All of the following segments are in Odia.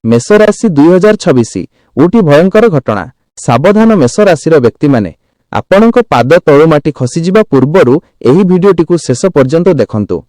मेष राशि 2026 उठी भयंकर घटना सावधान मेष राशिर व्यक्ति माने आपणक पाद तळु माटी खसीजिबा पूर्वरु एही भिडियोटी को शेष पर्यंत देखंतु।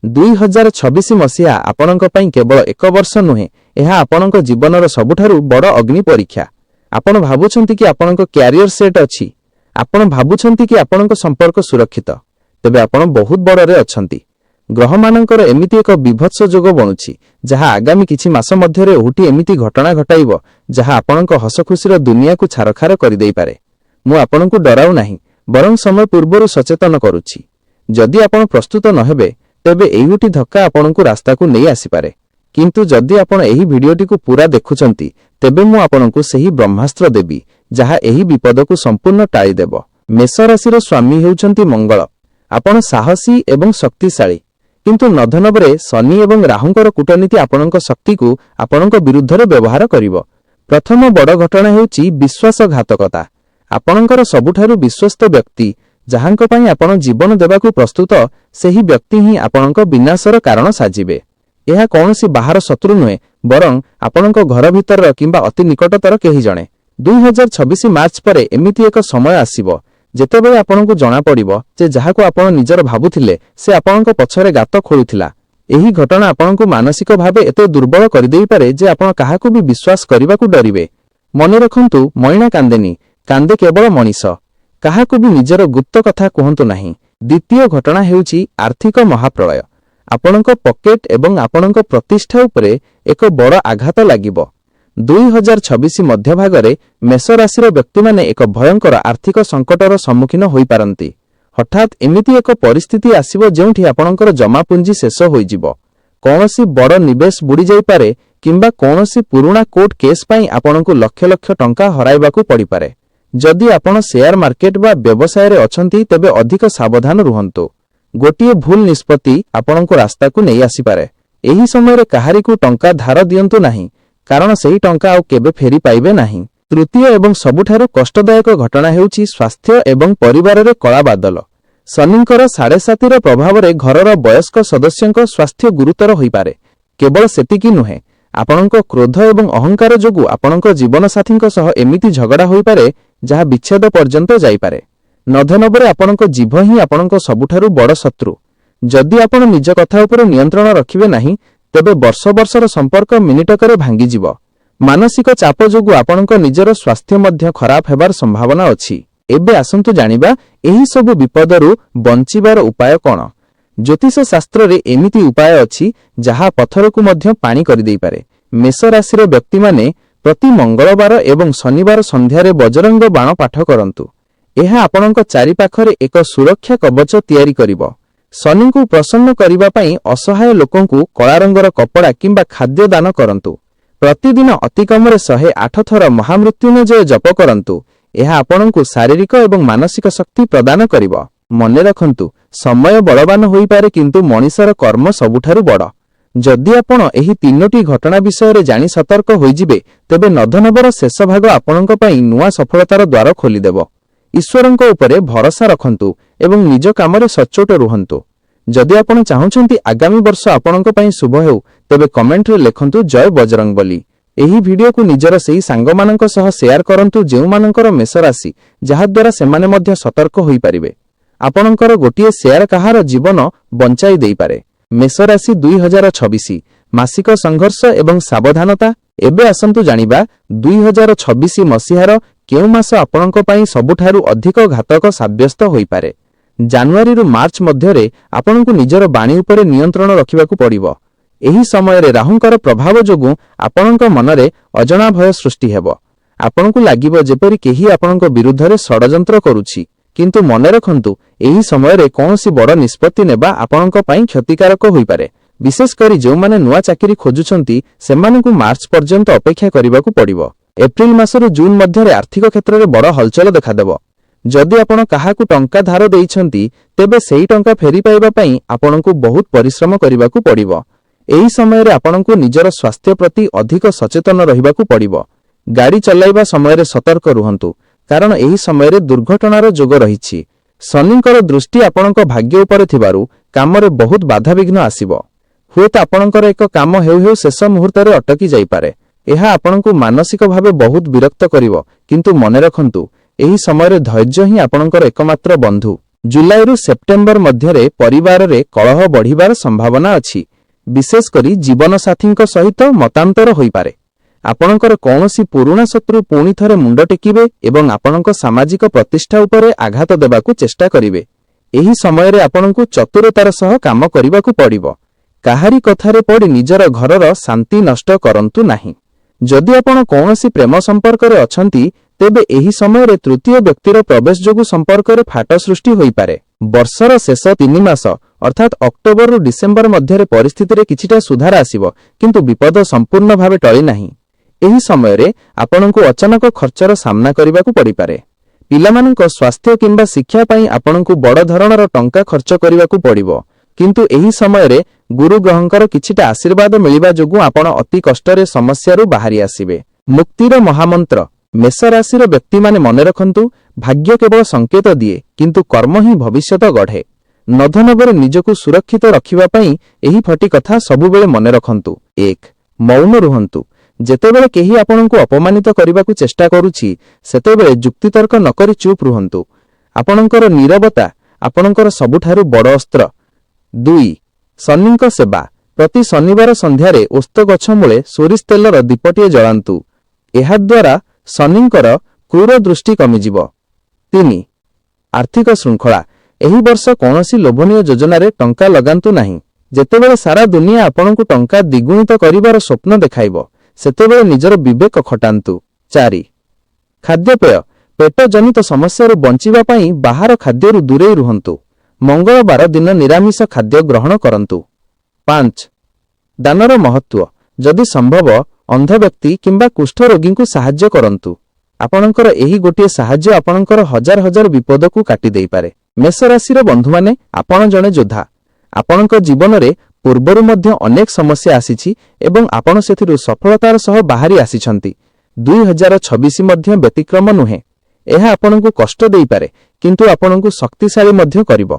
2026 मसीहा आपणक पई केवल एक वर्ष नुहे, एहा आपणक जीवनर सबुठारु बड़ अग्नि परीक्षा। आपण भाबुछंती कि आपणक क्यारियर सेट अछि, आपण भाबुछंती कि आपणक संपर्क सुरक्षित, तेबे आपण बहुत बड़रे अछंती। ग्रह मानकर एमिति एक विभत्स जोग बनुछि जहा आगामी किछि मास मध्यरे उठी एमिति घटना घटाइबो जहा आपणक हसखुसीर दुनिया को छारखार करि देई पारे। मु आपणकु डराउ नाही, बरं समय पूर्वरु सचेतन करूछि। जदि आपण प्रस्तुत नहेबे तेबे एहिउठी धक्का आपणकु रास्ता को नै आसी पारे, किंतु जदि आपण एही भिडियोटी को पूरा देखुछंती तेबे मु आपणकु सेही ब्रह्मास्त्र देबी जहा एही विपद को संपूर्ण टाळी देबो। मेष राशिर स्वामी हेउछंती मंगल। आपण साहसी एवं शक्तिशाली, किंतु नधनबरे शनि एवं राहुंकर कूटनीति आपणक शक्ति को आपणक विरुद्धरे व्यवहार करिवो। प्रथम बड़ घटना हेउछि विश्वासघातकता। आपणकर सबुठारु विश्वस्त व्यक्ति जहांक पई आपण जीवन देबाकू प्रस्तुत सेही व्यक्ति ही आपणक विनाशर कारण साजिबे। एहा कोनोसी बाहर शत्रु नुहे, बरं आपणक घर भितर किंबा अति निकटतर केही जणे। 2026 मार्च परे एमिति एक समय आसीबो जेतेबेले आपणकू जणा पड़िबो जे जाहाको आपण निजर भाबुथिले से आपणक पछरे गात खोलुथिला। एही घटना आपणकू मानसिक भावे एते दुर्बल करि देई पारे जे आपण काहाकू भी विश्वास करिबाकू डरिबे। मने रखंतु, मइना कांदेनी, कांदे केवल मनीष। काहाकू भी निजर गुप्त कथा कहंतु नाही। द्वितीय घटना हेउछि आर्थिक महाप्रलय। आपणक पॉकेट एवं आपणक प्रतिष्ठा उपरे एक बड़ आघात लागिबो। 2026 मध्य भागरे मेष राशिर व्यक्ति माने एक भयंकर आर्थिक संकटर सम्मुखीन होई पारंती। हठात एमिति एक परिस्थिति आसीबो जेउठी आपणकर जमा पुंजी शेष होई जिवो। कोनोसी बड़ निवेश बुडी जाई पारे किंबा कोनोसी पुराना कोर्ट केस पई आपणकू लक्ष लक्ष टंका हराइबाकू पड़ी पारे। जदि आपण शेयर मार्केट बा व्यवसाय रे अछंती तेबे अधिक सावधान रुहंतु। गोटिए भूल निष्पत्ति आपणकू रास्ता को नै आसी पारे। एही समय रे काहारिकू टंका धार दियंतु नाही, कारण सेही टंका आउ केबे फेरी पाइबे नाही। तृतीय एवं सबुठारु कष्टदायक घटना हेउछि स्वास्थ्य एवं परिवार रे कला बादल। शनिंकर 7.5 प्रभाव रे घरर वयस्क सदस्यंक स्वास्थ्य गुरुतर होई पारे। केवल सेतिकी नुहे, आपणक क्रोध एवं अहंकार जोगु आपणक जीवन साथींक सह एमिति झगड़ा होई पारे जहा विच्छेद पर्यंत जाई पारे। नधनबरे आपणक जीभ ही आपणक सबुठारु बड़ शत्रु। जदि आपण निज कथा उपर नियंत्रण रखिबे नाही तेबे वर्ष वर्षर संपर्क मिनिटकरे भांगी जिवो। मानसिक चाप जोगु आपणक निजर स्वास्थ्य मध्य खराब हेबार संभावना अछि। एबे आसंतु जानिबा एही सब विपदरु बंचिबार उपाय कोन। ज्योतिष शास्त्र रे एमिति उपाय अछि जहा पत्थर को मध्य पानी करि देई पारे। मेष राशिर व्यक्ति माने प्रति मंगलवार एवं शनिवार संध्यारे बजरंग बाण पाठ करंतु। एहा आपणक चारि पाखरे एक सुरक्षा कवच तयारी करिवो। शनि को प्रसन्न करिबा पई असहाय लोकंकु कला रंगर कपड़ा किंबा खाद्य दान करंतु। प्रतिदिन अति कमरे 108 थर महामृत्युंजय जप करंतु। एहा आपणकु शारीरिक एवं मानसिक शक्ति प्रदान करिवो। मने रखंतु, समय बलवान होई पारे किंतु मनीषर कर्म सबुठारु बड़। जदि आपण एही तीनोटी घटना विषय रे जानि सतर्क होई जिबे तेबे नधनबर शेष भाग आपणक पई नुआ सफलतार द्वार खोली देबो। ईश्वरंक उपरे भरोसा रखंतु एवं निज कामरे सच्चोट रुहंतु। जदि आपण चाहुछंती आगामी वर्ष आपणक पई शुभ हेउ तेबे कमेंट रे लेखंतु जय बजरंग बली। एही वीडियो को निजर सेही सांगमानंक सह शेयर करंतु जेउ मानकर मेष राशि जहा द्वारा सेमाने मध्य सतर्क होई परिबे। आपणकर गोटिए शेयर कहार जीवन बंचाई देई पारे। मेष राशि 2026 मासिक संघर्ष एवं सावधानता। एबे आसंतु जानिबा 2026 मसीहार केउ मास आपणक पई सबुठारु अधिक घातक साब्यस्त होई पारे। जानुआरी रु मार्च मध्यरे आपणकु निजर बाणी उपरे नियंत्रण रखिबाकू पड़िबो। एही समय रे राहुंकर प्रभाव जोगु आपणक मनरे अजणा भय सृष्टि हेबो। आपणकु लागिबो जेपरि केही आपणक विरुद्धरे षडयंत्र करूछि, किंतु मने रखंतु एही समय रे कोनोसी बड़ निष्पत्ति नेबा आपणक पई क्षतिकारक होई पारे। विशेष करी जो माने नुआ चाकरी खोजुछंती सेमानकु मार्च पर्यंत अपेक्षा करिबाकू पड़िबो। एप्रिल मासरु जून मध्यरे आर्थिक क्षेत्र रे बड़ हलचल देखा देबो। जदि आपण काहाकू टंका धार देइछंती तेबे सेही टंका फेरी पाइबा पई आपणकू बहुत परिश्रम करिबाकू पड़िबो। एही समय रे आपणकू निजर स्वास्थ्य प्रति अधिक सचेतन रहिबाकू पड़िबो। गाड़ी चलाइबा समय रे सतर्क रुहंतु, कारण एही समय रे दुर्घटनार जोग रहिछि। शनिंकर दृष्टि आपणक भाग्य उपरे थिबारु कामरे बहुत बाधा विघ्न आसीबो। हुएत आपणकर एक काम हेउ हेउ शेष मुहूर्त रे अटकी जाई पारे। ଏହା ଆପଣଙ୍କୁ ମାନସିକ ଭାବେ ବହୁତ ବିରକ୍ତ କରିବ, କିନ୍ତୁ ମନେ ରଖନ୍ତୁ ଏହି ସମୟରେ ଧୈର୍ଯ୍ୟ ହିଁ ଆପଣଙ୍କର ଏକମାତ୍ର ବନ୍ଧୁ। ଜୁଲାଇରୁ ସେପ୍ଟେମ୍ବର ମଧ୍ୟରେ ପରିବାରରେ କଳହ ବଢ଼ିବାର ସମ୍ଭାବନା ଅଛି। ବିଶେଷ କରି ଜୀବନସାଥୀଙ୍କ ସହିତ ମତାନ୍ତର ହୋଇପାରେ। ଆପଣଙ୍କର କୌଣସି ପୁରୁଣା ଶତ୍ରୁ ପୁଣି ଥରେ ମୁଣ୍ଡ ଟେକିବେ ଏବଂ ଆପଣଙ୍କ ସାମାଜିକ ପ୍ରତିଷ୍ଠା ଉପରେ ଆଘାତ ଦେବାକୁ ଚେଷ୍ଟା କରିବେ। ଏହି ସମୟରେ ଆପଣଙ୍କୁ ଚତୁରତାର ସହ କାମ କରିବାକୁ ପଡ଼ିବ। କାହାରି କଥାରେ ପଡ଼ି ନିଜର ଘରର ଶାନ୍ତି ନଷ୍ଟ କରନ୍ତୁ ନାହିଁ। ଯଦି ଆପଣ କୌଣସି ପ୍ରେମ ସମ୍ପର୍କରେ ଅଛନ୍ତି, ତେବେ ଏହି ସମୟରେ ତୃତୀୟ ବ୍ୟକ୍ତିର ପ୍ରବେଶ ଯୋଗୁଁ ସମ୍ପର୍କରେ ଫାଟ ସୃଷ୍ଟି ହୋଇପାରେ। ବର୍ଷର ଶେଷ 3 ମାସ ଅର୍ଥାତ୍ ଅକ୍ଟୋବରରୁ ଡିସେମ୍ବର ମଧ୍ୟରେ ପରିସ୍ଥିତିରେ କିଛିଟା ସୁଧାର ଆସିବ, କିନ୍ତୁ ବିପଦ ସମ୍ପୂର୍ଣ୍ଣ ଭାବେ ଟଳି ନାହିଁ। ଏହି ସମୟରେ ଆପଣଙ୍କୁ ଅଚାନକ ଖର୍ଚ୍ଚର ସାମ୍ନା କରିବାକୁ ପଡ଼ିପାରେ। ପିଲାମାନଙ୍କ ସ୍ୱାସ୍ଥ୍ୟ କିମ୍ବା ଶିକ୍ଷା ପାଇଁ ଆପଣଙ୍କୁ ବଡ଼ ଧରଣର ଟଙ୍କା ଖର୍ଚ୍ଚ କରିବାକୁ ପଡ଼ିବ, କିନ୍ତୁ ଏହି ସମୟରେ ଗୁରୁ ଗ୍ରହଙ୍କର କିଛିଟା ଆଶୀର୍ବାଦ ମିଳିବା ଯୋଗୁଁ ଆପଣ ଅତି କଷ୍ଟରେ ସମସ୍ୟାରୁ ବାହାରି ଆସିବେ। ମୁକ୍ତିର ମହାମନ୍ତ୍ର। ମେଷ ରାଶିର ବ୍ୟକ୍ତିମାନେ ମନେ ରଖନ୍ତୁ, ଭାଗ୍ୟ କେବଳ ସଂକେତ ଦିଏ, କିନ୍ତୁ କର୍ମ ହିଁ ଭବିଷ୍ୟତ ଗଢ଼େ। ନଧନବରେ ନିଜକୁ ସୁରକ୍ଷିତ ରଖିବା ପାଇଁ ଏହି 4ଟି କଥା ସବୁବେଳେ ମନେ ରଖନ୍ତୁ। 1. ମୌନ ରୁହନ୍ତୁ। ଯେତେବେଳେ କେହି ଆପଣଙ୍କୁ ଅପମାନିତ କରିବାକୁ ଚେଷ୍ଟା କରୁଛି, ସେତେବେଳେ ଯୁକ୍ତିତର୍କ ନକରି ଚୁପ୍ ରୁହନ୍ତୁ। ଆପଣଙ୍କର ନୀରବତା ଆପଣଙ୍କର ସବୁଠାରୁ ବଡ଼ ଅସ୍ତ୍ର। 2. ଶନିଙ୍କ ସେବା। ପ୍ରତି ଶନିବାର ସନ୍ଧ୍ୟାରେ ଓସ୍ତ ଗଛ ମୂଳେ ସୋରିଷ ତେଲର ଦୀପଟିଏ ଜଳାନ୍ତୁ। ଏହାଦ୍ୱାରା ଶନିଙ୍କର କ୍ରୂର ଦୃଷ୍ଟି କମିଯିବ। 3. ଆର୍ଥିକ ଶୃଙ୍ଖଳା। ଏହି ବର୍ଷ କୌଣସି ଲୋଭନୀୟ ଯୋଜନାରେ ଟଙ୍କା ଲଗାନ୍ତୁ ନାହିଁ। ଯେତେବେଳେ ସାରା ଦୁନିଆ ଆପଣଙ୍କୁ ଟଙ୍କା ଦ୍ୱିଗୁଣିତ କରିବାର ସ୍ୱପ୍ନ ଦେଖାଇବ, ସେତେବେଳେ ନିଜର ବିବେକ ଖଟାନ୍ତୁ। 4. ଖାଦ୍ୟପେୟ। ପେଟଜନିତ ସମସ୍ୟାରୁ ବଞ୍ଚିବା ପାଇଁ ବାହାର ଖାଦ୍ୟରୁ ଦୂରେଇ ରୁହନ୍ତୁ। ମଙ୍ଗଳବାର ଦିନ ନିରାମିଷ ଖାଦ୍ୟ ଗ୍ରହଣ କରନ୍ତୁ। 5. ଦାନର ମହତ୍ତ୍ୱ। ଯଦି ସମ୍ଭବ, ଅନ୍ଧ ବ୍ୟକ୍ତି କିମ୍ବା କୁଷ୍ଠରୋଗୀଙ୍କୁ ସାହାଯ୍ୟ କରନ୍ତୁ। ଆପଣଙ୍କର ଏହି ଗୋଟିଏ ସାହାଯ୍ୟ ଆପଣଙ୍କର ହଜାର ହଜାର ବିପଦକୁ କାଟି ଦେଇପାରେ। ମେଷ ରାଶିର ବନ୍ଧୁମାନେ, ଆପଣ ଜଣେ ଯୋଦ୍ଧା। ଆପଣଙ୍କ ଜୀବନରେ ପୂର୍ବରୁ ମଧ୍ୟ ଅନେକ ସମସ୍ୟା ଆସିଛି ଏବଂ ଆପଣ ସେଥିରୁ ସଫଳତାର ସହ ବାହାରି ଆସିଛନ୍ତି। 2026 ମଧ୍ୟ ବ୍ୟତିକ୍ରମ ନୁହେଁ। ଏହା ଆପଣଙ୍କୁ କଷ୍ଟ ଦେଇପାରେ, କିନ୍ତୁ ଆପଣଙ୍କୁ ଶକ୍ତିଶାଳୀ ମଧ୍ୟ କରିବ।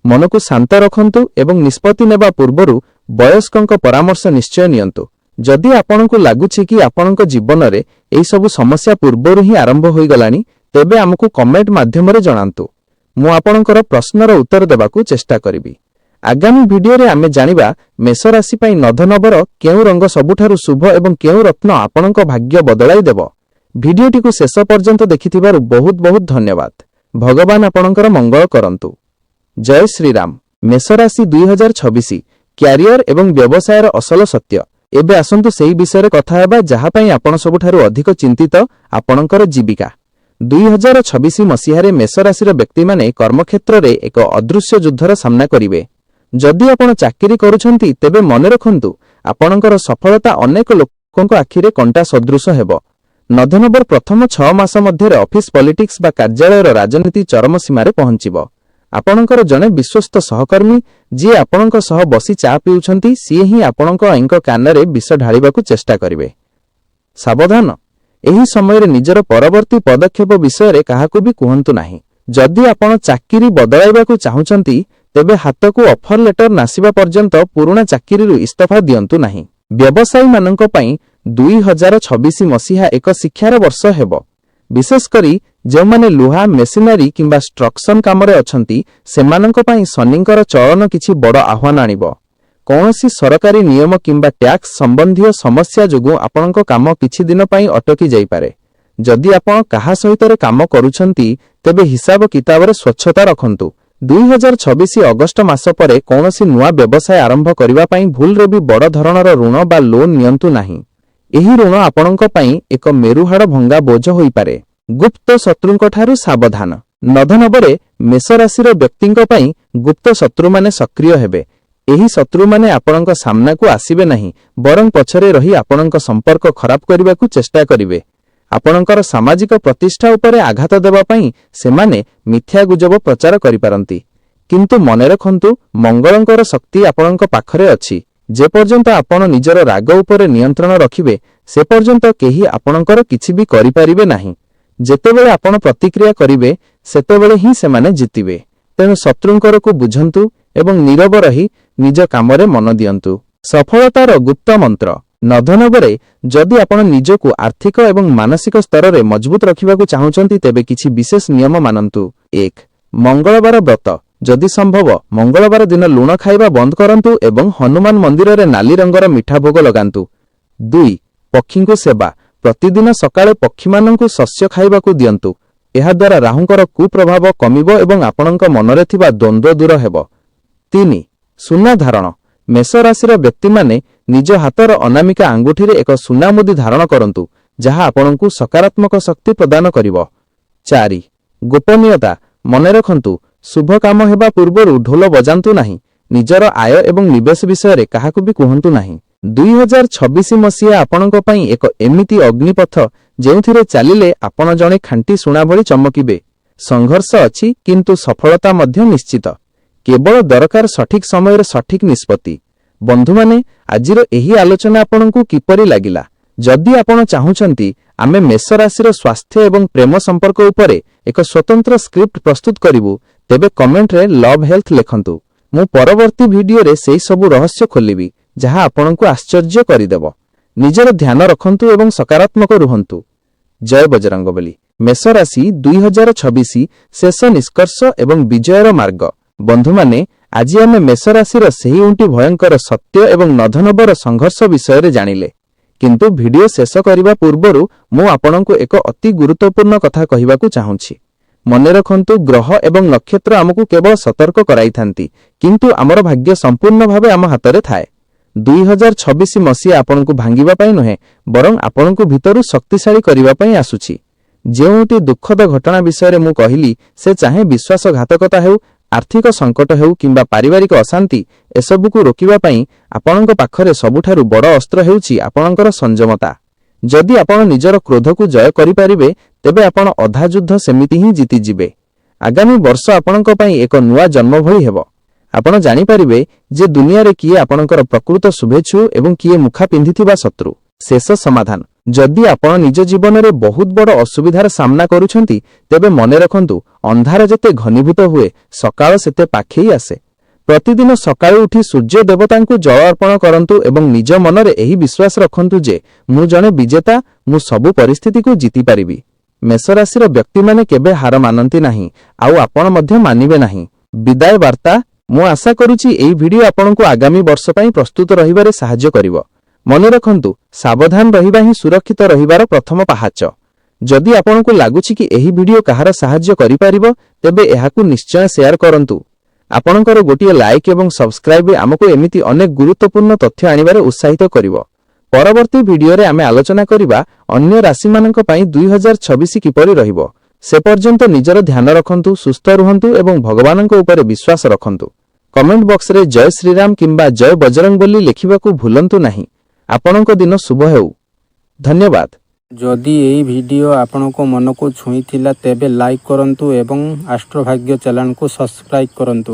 ମନକୁ ଶାନ୍ତ ରଖନ୍ତୁ ଏବଂ ନିଷ୍ପତ୍ତି ନେବା ପୂର୍ବରୁ ବୟସ୍କଙ୍କ ପରାମର୍ଶ ନିଶ୍ଚୟ ନିଅନ୍ତୁ। ଯଦି ଆପଣଙ୍କୁ ଲାଗୁଛି କି ଆପଣଙ୍କ ଜୀବନରେ ଏହିସବୁ ସମସ୍ୟା ପୂର୍ବରୁ ହିଁ ଆରମ୍ଭ ହୋଇଗଲାଣି, ତେବେ ଆମକୁ କମେଣ୍ଟ ମାଧ୍ୟମରେ ଜଣାନ୍ତୁ। ମୁଁ ଆପଣଙ୍କର ପ୍ରଶ୍ନର ଉତ୍ତର ଦେବାକୁ ଚେଷ୍ଟା କରିବି। ଆଗାମୀ ଭିଡିଓରେ ଆମେ ଜାଣିବା ମେଷ ରାଶି ପାଇଁ ନଧନବର କେଉଁ ରଙ୍ଗ ସବୁଠାରୁ ଶୁଭ ଏବଂ କେଉଁ ରତ୍ନ ଆପଣଙ୍କ ଭାଗ୍ୟ ବଦଳାଇ ଦେବ। ଭିଡିଓଟିକୁ ଶେଷ ପର୍ଯ୍ୟନ୍ତ ଦେଖିଥିବାରୁ ବହୁତ ବହୁତ ଧନ୍ୟବାଦ। ଭଗବାନ ଆପଣଙ୍କର ମଙ୍ଗଳ କରନ୍ତୁ। ଜୟ ଶ୍ରୀରାମ। ମେଷ ରାଶି 2026 କ୍ୟାରିୟର ଏବଂ ବ୍ୟବସାୟର ଅସଲ ସତ୍ୟ। ଏବେ ଆସନ୍ତୁ ସେହି ବିଷୟରେ କଥା ହେବା ଯାହା ପାଇଁ ଆପଣ ସବୁଠାରୁ ଅଧିକ ଚିନ୍ତିତ, ଆପଣଙ୍କର ଜୀବିକା। 2026 ମସିହାରେ ମେଷ ରାଶିର ବ୍ୟକ୍ତିମାନେ କର୍ମକ୍ଷେତ୍ରରେ ଏକ ଅଦୃଶ୍ୟ ଯୁଦ୍ଧର ସାମ୍ନା କରିବେ। ଯଦି ଆପଣ ଚାକିରି କରୁଛନ୍ତି, ତେବେ ମନେ ରଖନ୍ତୁ ଆପଣଙ୍କର ସଫଳତା ଅନେକ ଲୋକଙ୍କ ଆଖିରେ କଣ୍ଟା ସଦୃଶ ହେବ। ନଭେମ୍ବର ପ୍ରଥମ 6 ମାସ ମଧ୍ୟରେ ଅଫିସ୍ ପଲିଟିକ୍ସ ବା କାର୍ଯ୍ୟାଳୟର ରାଜନୀତି ଚରମ ସୀମାରେ ପହଞ୍ଚିବ। ଆପଣଙ୍କର ଜଣେ ବିଶ୍ୱସ୍ତ ସହକର୍ମୀ ଯିଏ ଆପଣଙ୍କ ସହ ବସି ଚା ପିଉଛନ୍ତି, ସିଏ ହିଁ ଆପଣଙ୍କ ଆଇଙ୍କ କାନରେ ବିଷ ଢାଳିବାକୁ ଚେଷ୍ଟା କରିବେ। ସାବଧାନ, ଏହି ସମୟରେ ନିଜର ପରବର୍ତ୍ତୀ ପଦକ୍ଷେପ ବିଷୟରେ କାହାକୁ ବି କୁହନ୍ତୁ ନାହିଁ। ଯଦି ଆପଣ ଚାକିରି ବଦଳାଇବାକୁ ଚାହୁଁଛନ୍ତି, ତେବେ ହାତକୁ ଅଫର ଲେଟର ନାସିବା ପର୍ଯ୍ୟନ୍ତ ପୁରୁଣା ଚାକିରିରୁ ଇସ୍ତଫା ଦିଅନ୍ତୁ ନାହିଁ। ବ୍ୟବସାୟୀମାନଙ୍କ ପାଇଁ 2026 ମସିହା ଏକ ଶିକ୍ଷାର ବର୍ଷ ହେବ। ବିଶେଷ କରି ଯେଉଁମାନେ ଲୁହା, ମେସିନାରୀ କିମ୍ବା ଷ୍ଟ୍ରକ୍ସନ କାମରେ ଅଛନ୍ତି, ସେମାନଙ୍କ ପାଇଁ ଶନିଙ୍କର ଚଳନ କିଛି ବଡ଼ ଆହ୍ୱାନ ଆଣିବ। କୌଣସି ସରକାରୀ ନିୟମ କିମ୍ବା ଟ୍ୟାକ୍ସ ସମ୍ବନ୍ଧୀୟ ସମସ୍ୟା ଯୋଗୁଁ ଆପଣଙ୍କ କାମ କିଛି ଦିନ ପାଇଁ ଅଟକି ଯାଇପାରେ। ଯଦି ଆପଣ କାହା ସହିତ କାମ କରୁଛନ୍ତି, ତେବେ ହିସାବ କିତାବରେ ସ୍ୱଚ୍ଛତା ରଖନ୍ତୁ। 2026 ଅଗଷ୍ଟ ମାସ ପରେ କୌଣସି ନୂଆ ବ୍ୟବସାୟ ଆରମ୍ଭ କରିବା ପାଇଁ ଭୁଲରେ ବି ବଡ଼ ଧରଣର ଋଣ ବା ଲୋନ୍ ନିଅନ୍ତୁ ନାହିଁ। ଏହି ଋଣ ଆପଣଙ୍କ ପାଇଁ ଏକ ମେରୁହାଡ଼ ଭଙ୍ଗା ବୋଝ ହୋଇପାରେ। ଗୁପ୍ତ ଶତ୍ରୁଙ୍କଠାରୁ ସାବଧାନ। ନଭେମ୍ବରରେ ମେଷ ରାଶିର ବ୍ୟକ୍ତିଙ୍କ ପାଇଁ ଗୁପ୍ତ ଶତ୍ରୁମାନେ ସକ୍ରିୟ ହେବେ। ଏହି ଶତ୍ରୁମାନେ ଆପଣଙ୍କ ସାମ୍ନାକୁ ଆସିବେ ନାହିଁ, ବରଂ ପଛରେ ରହି ଆପଣଙ୍କ ସମ୍ପର୍କ ଖରାପ କରିବାକୁ ଚେଷ୍ଟା କରିବେ। ଆପଣଙ୍କର ସାମାଜିକ ପ୍ରତିଷ୍ଠା ଉପରେ ଆଘାତ ଦେବା ପାଇଁ ସେମାନେ ମିଥ୍ୟା ଗୁଜବ ପ୍ରଚାର କରିପାରନ୍ତି। କିନ୍ତୁ ମନେ ରଖନ୍ତୁ, ମଙ୍ଗଳଙ୍କର ଶକ୍ତି ଆପଣଙ୍କ ପାଖରେ ଅଛି। ଯେପର୍ଯ୍ୟନ୍ତ ଆପଣ ନିଜର ରାଗ ଉପରେ ନିୟନ୍ତ୍ରଣ ରଖିବେ, ସେ ପର୍ଯ୍ୟନ୍ତ କେହି ଆପଣଙ୍କର କିଛି ବି କରିପାରିବେ ନାହିଁ। ଯେତେବେଳେ ଆପଣ ପ୍ରତିକ୍ରିୟା କରିବେ, ସେତେବେଳେ ହିଁ ସେମାନେ ଜିତିବେ। ତେଣୁ ଶତ୍ରୁଙ୍କରକୁ ବୁଝନ୍ତୁ ଏବଂ ନୀରବ ରହି ନିଜ କାମରେ ମନ ଦିଅନ୍ତୁ। ସଫଳତାର ଗୁପ୍ତ ମନ୍ତ୍ର। ନଧନବରେ ଯଦି ଆପଣ ନିଜକୁ ଆର୍ଥିକ ଏବଂ ମାନସିକ ସ୍ତରରେ ମଜବୁତ ରଖିବାକୁ ଚାହୁଁଛନ୍ତି ତେବେ କିଛି ବିଶେଷ ନିୟମ ମାନନ୍ତୁ। 1. ମଙ୍ଗଳବାର ବ୍ରତ। ଯଦି ସମ୍ଭବ ମଙ୍ଗଳବାର ଦିନ ଲୁଣ ଖାଇବା ବନ୍ଦ କରନ୍ତୁ ଏବଂ ହନୁମାନ ମନ୍ଦିରରେ ନାଲି ରଙ୍ଗର ମିଠା ଭୋଗ ଲଗାନ୍ତୁ। 2. ପକ୍ଷୀଙ୍କୁ ସେବା। ପ୍ରତିଦିନ ସକାଳେ ପକ୍ଷୀମାନଙ୍କୁ ଶସ୍ୟ ଖାଇବାକୁ ଦିଅନ୍ତୁ। ଏହାଦ୍ୱାରା ରାହୁଙ୍କର କୁପ୍ରଭାବ କମିବ ଏବଂ ଆପଣଙ୍କ ମନରେ ଥିବା ଦ୍ୱନ୍ଦ୍ୱ ଦୂର ହେବ। 3. ସୁନା ଧାରଣ। ମେଷ ରାଶିର ବ୍ୟକ୍ତିମାନେ ନିଜ ହାତର ଅନାମିକା ଆଙ୍ଗୁଠିରେ ଏକ ସୁନା ମୁଦି ଧାରଣ କରନ୍ତୁ, ଯାହା ଆପଣଙ୍କୁ ସକାରାତ୍ମକ ଶକ୍ତି ପ୍ରଦାନ କରିବ। 4. ଗୋପନୀୟତା। ମନେ ରଖନ୍ତୁ, ଶୁଭ କାମ ହେବା ପୂର୍ବରୁ ଢୋଲ ବଜାନ୍ତୁ ନାହିଁ। ନିଜର ଆୟ ଏବଂ ନିବେଶ ବିଷୟରେ କାହାକୁ ବି କୁହନ୍ତୁ ନାହିଁ। 2026 ମସିହା ଆପଣଙ୍କ ପାଇଁ ଏକ ଏମିତି ଅଗ୍ନିପଥ ଯେଉଁଥିରେ ଚାଲିଲେ ଆପଣ ଜଣେ ଖାଣ୍ଟି ସୁନା ଭଳି ଚମକିବେ। ସଂଘର୍ଷ ଅଛି କିନ୍ତୁ ସଫଳତା ମଧ୍ୟ ନିଶ୍ଚିତ। କେବଳ ଦରକାର ସଠିକ୍ ସମୟରେ ସଠିକ୍ ନିଷ୍ପତ୍ତି। ବନ୍ଧୁମାନେ, ଆଜିର ଏହି ଆଲୋଚନା ଆପଣଙ୍କୁ କିପରି ଲାଗିଲା? ଯଦି ଆପଣ ଚାହୁଁଛନ୍ତି ଆମେ ମେଷ ରାଶିର ସ୍ୱାସ୍ଥ୍ୟ ଏବଂ ପ୍ରେମ ସମ୍ପର୍କ ଉପରେ ଏକ ସ୍ୱତନ୍ତ୍ର ସ୍କ୍ରିପ୍ଟ ପ୍ରସ୍ତୁତ କରିବୁ, ତେବେ କମେଣ୍ଟରେ ଲଭ୍ ହେଲ୍ଥ ଲେଖନ୍ତୁ। ମୁଁ ପରବର୍ତ୍ତୀ ଭିଡିଓରେ ସେହି ସବୁ ରହସ୍ୟ ଖୋଲିବି ଯାହା ଆପଣଙ୍କୁ ଆଶ୍ଚର୍ଯ୍ୟ କରିଦେବ। ନିଜର ଧ୍ୟାନ ରଖନ୍ତୁ ଏବଂ ସକାରାତ୍ମକ ରୁହନ୍ତୁ। ଜୟ ବଜରଙ୍ଗବଲି। ମେଷ ରାଶି 2026 ଶେଷ ନିଷ୍କର୍ଷ ଏବଂ ବିଜୟର ମାର୍ଗ। ବନ୍ଧୁମାନେ, ଆଜି ଆମେ ମେଷ ରାଶିର ସେହି ଉଣ୍ଟି ଭୟଙ୍କର ସତ୍ୟ ଏବଂ ନଧନବର ସଂଘର୍ଷ ବିଷୟରେ ଜାଣିଲେ। କିନ୍ତୁ ଭିଡିଓ ଶେଷ କରିବା ପୂର୍ବରୁ ମୁଁ ଆପଣଙ୍କୁ ଏକ ଅତି ଗୁରୁତ୍ୱପୂର୍ଣ୍ଣ କଥା କହିବାକୁ ଚାହୁଁଛି। ମନେ ରଖନ୍ତୁ, ଗ୍ରହ ଏବଂ ନକ୍ଷତ୍ର ଆମକୁ କେବଳ ସତର୍କ କରାଇଥାନ୍ତି, କିନ୍ତୁ ଆମର ଭାଗ୍ୟ ସମ୍ପୂର୍ଣ୍ଣ ଭାବେ ଆମ ହାତରେ ଥାଏ। 2026 ମସିହା ଆପଣଙ୍କୁ ଭାଙ୍ଗିବା ପାଇଁ ନୁହେଁ, ବରଂ ଆପଣଙ୍କୁ ଭିତରୁ ଶକ୍ତିଶାଳୀ କରିବା ପାଇଁ ଆସୁଛି। ଯେଉଁଟି ଦୁଃଖଦ ଘଟଣା ବିଷୟରେ ମୁଁ କହିଲି, ସେ ଚାହେଁ ବିଶ୍ୱାସଘାତକତା ହେଉ, ଆର୍ଥିକ ସଙ୍କଟ ହେଉ କିମ୍ବା ପାରିବାରିକ ଅଶାନ୍ତି, ଏସବୁକୁ ରୋକିବା ପାଇଁ ଆପଣଙ୍କ ପାଖରେ ସବୁଠାରୁ ବଡ଼ ଅସ୍ତ୍ର ହେଉଛି ଆପଣଙ୍କର ସଂଯମତା। ଯଦି ଆପଣ ନିଜର କ୍ରୋଧକୁ ଜୟ କରିପାରିବେ, ତେବେ ଆପଣ ଅଧା ଯୁଦ୍ଧ ସେମିତି ହିଁ ଜିତିଯିବେ। ଆଗାମୀ ବର୍ଷ ଆପଣଙ୍କ ପାଇଁ ଏକ ନୂଆ ଜନ୍ମ ଭଳି ହେବ। ଆପଣ ଜାଣିପାରିବେ ଯେ ଦୁନିଆରେ କିଏ ଆପଣଙ୍କର ପ୍ରକୃତ ଶୁଭେଚ୍ଛୁ ଏବଂ କିଏ ମୁଖା ପିନ୍ଧିଥିବା ଶତ୍ରୁ। ଶେଷ ସମାଧାନ। ଯଦି ଆପଣ ନିଜ ଜୀବନରେ ବହୁତ ବଡ଼ ଅସୁବିଧାର ସାମ୍ନା କରୁଛନ୍ତି, ତେବେ ମନେ ରଖନ୍ତୁ, ଅନ୍ଧାର ଯେତେ ଘନୀଭୂତ ହୁଏ, ସକାଳ ସେତେ ପାଖେଇ ଆସେ। ପ୍ରତିଦିନ ସକାଳୁ ଉଠି ସୂର୍ଯ୍ୟ ଦେବତାଙ୍କୁ ଜଳ ଅର୍ପଣ କରନ୍ତୁ ଏବଂ ନିଜ ମନରେ ଏହି ବିଶ୍ୱାସ ରଖନ୍ତୁ ଯେ ମୁଁ ଜଣେ ବିଜେତା, ମୁଁ ସବୁ ପରିସ୍ଥିତିକୁ ଜିତିପାରିବି। ମେଷ ରାଶିର ବ୍ୟକ୍ତିମାନେ କେବେ ହାର ମାନନ୍ତି ନାହିଁ, ଆଉ ଆପଣ ମଧ୍ୟ ମାନିବେ ନାହିଁ। ବିଦାୟ ବାର୍ତ୍ତା। ମୁଁ ଆଶା କରୁଛି ଏହି ଭିଡିଓ ଆପଣଙ୍କୁ ଆଗାମୀ ବର୍ଷ ପାଇଁ ପ୍ରସ୍ତୁତ ରହିବାରେ ସାହାଯ୍ୟ କରିବ। ମନେ ରଖନ୍ତୁ, ସାବଧାନ ରହିବା ହିଁ ସୁରକ୍ଷିତ ରହିବାର ପ୍ରଥମ ପାହାଚ। ଯଦି ଆପଣଙ୍କୁ ଲାଗୁଛି କି ଏହି ଭିଡିଓ କାହାର ସାହାଯ୍ୟ କରିପାରିବ, ତେବେ ଏହାକୁ ନିଶ୍ଚୟ ସେୟାର କରନ୍ତୁ। ଆପଣଙ୍କର ଗୋଟିଏ ଲାଇକ୍ ଏବଂ ସବସ୍କ୍ରାଇବ୍ ଆମକୁ ଏମିତି ଅନେକ ଗୁରୁତ୍ୱପୂର୍ଣ୍ଣ ତଥ୍ୟ ଆଣିବାରେ ଉତ୍ସାହିତ କରିବ। ପରବର୍ତ୍ତୀ ଭିଡିଓରେ ଆମେ ଆଲୋଚନା କରିବା ଅନ୍ୟ ରାଶିମାନଙ୍କ ପାଇଁ 2026 କିପରି ରହିବ। ସେ ପର୍ଯ୍ୟନ୍ତ ନିଜର ଧ୍ୟାନ ରଖନ୍ତୁ, ସୁସ୍ଥ ରୁହନ୍ତୁ ଏବଂ ଭଗବାନଙ୍କ ଉପରେ ବିଶ୍ୱାସ ରଖନ୍ତୁ। କମେଣ୍ଟ ବକ୍ସରେ ଜୟ ଶ୍ରୀରାମ କିମ୍ବା ଜୟ ବଜରଙ୍ଗବଲି ଲେଖିବାକୁ ଭୁଲନ୍ତୁ ନାହିଁ। ଆପଣଙ୍କ ଦିନ ଶୁଭ ହେଉ। ଧନ୍ୟବାଦ। ଯଦି ଏହି ଭିଡିଓ ଆପଣଙ୍କ ମନକୁ ଛୁଇଁଥିଲା ତେବେ ଲାଇକ୍ କରନ୍ତୁ ଏବଂ ଆଷ୍ଟ୍ରୋଭାଗ୍ୟ ଚ୍ୟାନେଲକୁ ସବସ୍କ୍ରାଇବ୍ କରନ୍ତୁ।